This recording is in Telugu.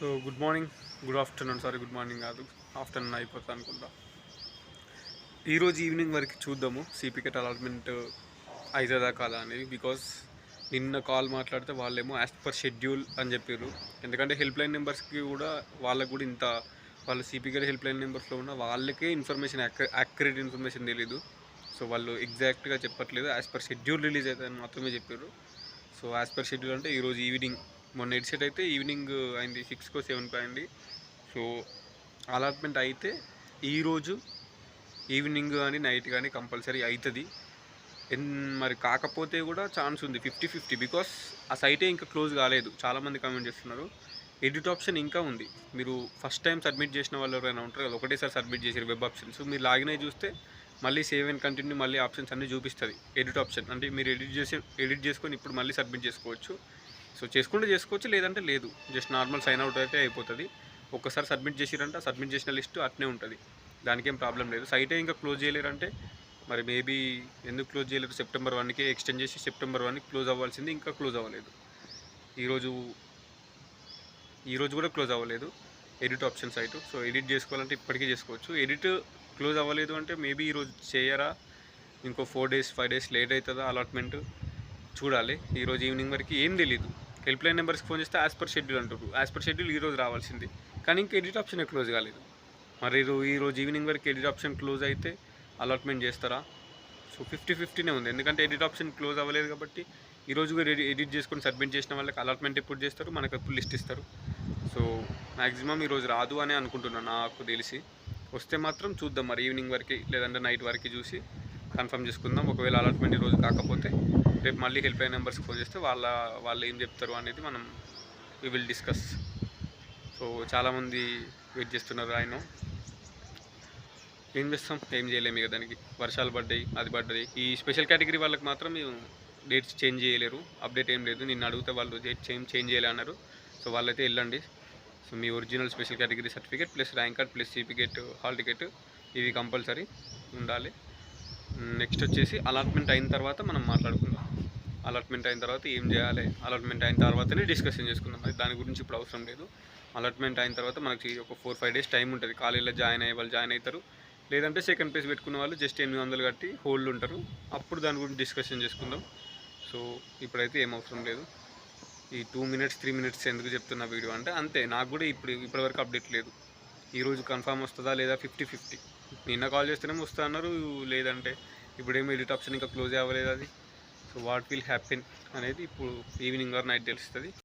So good morning, good afternoon, good morning కాదు, ఆఫ్టర్నూన్ అయిపోతుంది అనుకుంటా. ఈరోజు ఈవినింగ్ వరకు చూద్దాము సిపికెట్ అలాట్మెంట్ అవుతుందా కాదా అనేది. బికాస్ నిన్న కాల్ మాట్లాడితే వాళ్ళేమో యాజ్ పర్ షెడ్యూల్ అని చెప్పారు. ఎందుకంటే హెల్ప్ లైన్ నెంబర్స్కి కూడా వాళ్ళకు కూడా ఇంత వాళ్ళ సిపికెట్ హెల్ప్ లైన్ నెంబర్స్లో ఉన్న వాళ్ళకే ఇన్ఫర్మేషన్ యాక్యురేట్ ఇన్ఫర్మేషన్ తెలీదు. సో వాళ్ళు ఎగ్జాక్ట్గా చెప్పట్లేదు, యాజ్ పర్ షెడ్యూల్ రిలీజ్ అవుతుందని మాత్రమే చెప్పారు. సో యాజ్ పర్ షెడ్యూల్ అంటే ఈరోజు ఈవినింగ్, మొన్న ఎడిసెట్ అయితే ఈవినింగ్ అయింది, 6కో 7కో అయింది. సో అలాట్మెంట్ అయితే ఈరోజు ఈవినింగ్ కానీ నైట్ కానీ కంపల్సరీ అవుతుంది. మరి కాకపోతే కూడా ఛాన్స్ ఉంది 50-50. బికాస్ ఆ సైటే ఇంకా క్లోజ్ కాలేదు. చాలామంది కామెంట్ చేస్తున్నారు ఎడిట్ ఆప్షన్ ఇంకా ఉంది. మీరు ఫస్ట్ టైం సబ్మిట్ చేసిన వాళ్ళు ఎవరైనా ఉంటారు కదా, ఒకటేసారి సబ్మిట్ చేసారు వెబ్ ఆప్షన్స్, మీరు లాగిన్ అయ్యి చూస్తే మళ్ళీ సేవ్ అండ్ కంటిన్యూ మళ్ళీ ఆప్షన్స్ అన్నీ చూపిస్తుంది. ఎడిట్ ఆప్షన్ అంటే మీరు ఎడిట్ చేసుకొని ఇప్పుడు మళ్ళీ సబ్మిట్ చేసుకోవచ్చు. సో చేసుకుంటే చేసుకోవచ్చు, లేదంటే లేదు. జస్ట్ నార్మల్ సైన్ అవుట్ అయితే అయిపోతుంది. ఒక్కసారి సబ్మిట్ చేసిరంటే సబ్మిట్ చేసిన లిస్ట్ అట్నే ఉంటుంది, దానికేం ప్రాబ్లం లేదు. సైటే ఇంకా క్లోజ్ చేయలేరంటే మరి మేబీ ఎందుకు క్లోజ్ చేయలేదు, సెప్టెంబర్ 1కే ఎక్స్టెండ్ చేసి సెప్టెంబర్ 1కి క్లోజ్ అవ్వాల్సింది, ఇంకా క్లోజ్ అవ్వలేదు. ఈరోజు కూడా క్లోజ్ అవ్వలేదు edit option site. So edit చేసుకోవాలంటే ఇప్పటికీ చేసుకోవచ్చు. ఎడిట్ క్లోజ్ అవ్వలేదు అంటే మేబీ ఈరోజు చేయరా, ఇంకో 4-5 డేస్ లేట్ అవుతుందా అలాట్మెంట్ చూడాలి. ఈరోజు ఈవినింగ్ వరకు ఏం తెలీదు. హెల్ప్ లైన్ నెంబర్స్కి ఫోన్ చేస్తే యాజ్ పర్ షెడ్యూల్ అంటారు. యాజ్ పర్ షెడ్యూల్ ఈరోజు రావాల్సింది, కానీ ఇంకా ఎడిట్ ఆప్షన్ క్లోజ్ కాలేదు. మరి ఈరోజు ఈవినింగ్ వరకు ఎడిట్ ఆప్షన్ క్లోజ్ అయితే అలాట్మెంట్ చేస్తారా? సో 50-50నే ఉంది. ఎందుకంటే ఎడిట్ ఆప్షన్ క్లోజ్ అవ్వలేదు కాబట్టి ఈరోజు కూడా ఎడిట్ చేసుకొని సబ్మిట్ చేసిన వాళ్ళకి అలాట్మెంట్ ఎప్పుడు చేస్తారు, మనకు ఎప్పుడు లిస్ట్ ఇస్తారు. సో మ్యాక్సిమం ఈరోజు రాదు అని అనుకుంటున్నాను నాకు తెలిసి. వస్తే మాత్రం చూద్దాం, మరి ఈవినింగ్ వరకు లేదంటే నైట్ వరకు చూసి కన్ఫర్మ్ చేసుకుందాం. ఒకవేళ అలాట్మెంట్ ఈరోజు కాకపోతే రేపు మళ్ళీ హెల్ప్ లైన్ నెంబర్స్కి ఫోన్ చేస్తే వాళ్ళు ఏం చెప్తారు అనేది మనం వి విల్ డిస్కస్. సో చాలామంది వెయిట్ చేస్తున్నారు. ఆయన ఏం చేస్తాం, ఏం చేయలేము ఇక దానికి. వర్షాలు పడ్డాయి, అది పడ్డది. ఈ స్పెషల్ కేటగిరీ వాళ్ళకి మాత్రం డేట్స్ చేంజ్ చేయలేరు, అప్డేట్ ఏం లేదు. నిన్న అడిగితే వాళ్ళు డేట్ చేంజ్ చేయలే అన్నారు. సో వాళ్ళైతే వెళ్ళండి. సో మీ original special category certificate plus rank card plus సిపికెట్ హాల్ టికెట్ ఇవి కంపల్సరీ ఉండాలి. నెక్స్ట్ వచ్చేసి అలాట్మెంట్ అయిన తర్వాత మనం మాట్లాడుకుందాం. అలాట్మెంట్ అయిన తర్వాత ఏం చేయాలి, అలాట్మెంట్ అయిన తర్వాతనే డిస్కషన్ చేసుకుందాం. అది దాని గురించి ఇప్పుడు అవసరం లేదు. అలాట్మెంట్ అయిన తర్వాత మనకి ఒక 4-5 డేస్ టైం ఉంటుంది. కాలేజీలో జాయిన్ అయ్యే వాళ్ళు జాయిన్ అవుతారు, లేదంటే సెకండ్ ప్లేస్ పెట్టుకున్న వాళ్ళు జస్ట్ 800 కట్టి హోల్డ్ ఉంటారు. అప్పుడు దాని గురించి డిస్కషన్ చేసుకుందాం. సో ఇప్పుడైతే ఏం అవసరం లేదు. ఈ 2 మినిట్స్ 3 మినిట్స్ ఎందుకు చెప్తున్న వీడియో అంటే అంతే. నాకు కూడా ఇప్పటివరకు అప్డేట్ లేదు. ఈరోజు కన్ఫామ్ వస్తుందా లేదా 50-50. నిన్న కాల్ చేస్తేనేమో వస్తా అన్నారు, లేదంటే ఇప్పుడేమో ఎడిట్ ఆప్షన్ ఇంకా క్లోజ్ అవ్వలేదు అది. సో వాట్ విల్ హ్యాపెన్ అనేది ఇప్పుడు ఈవినింగ్ ఆర్ నైట్ తెలుస్తుంది.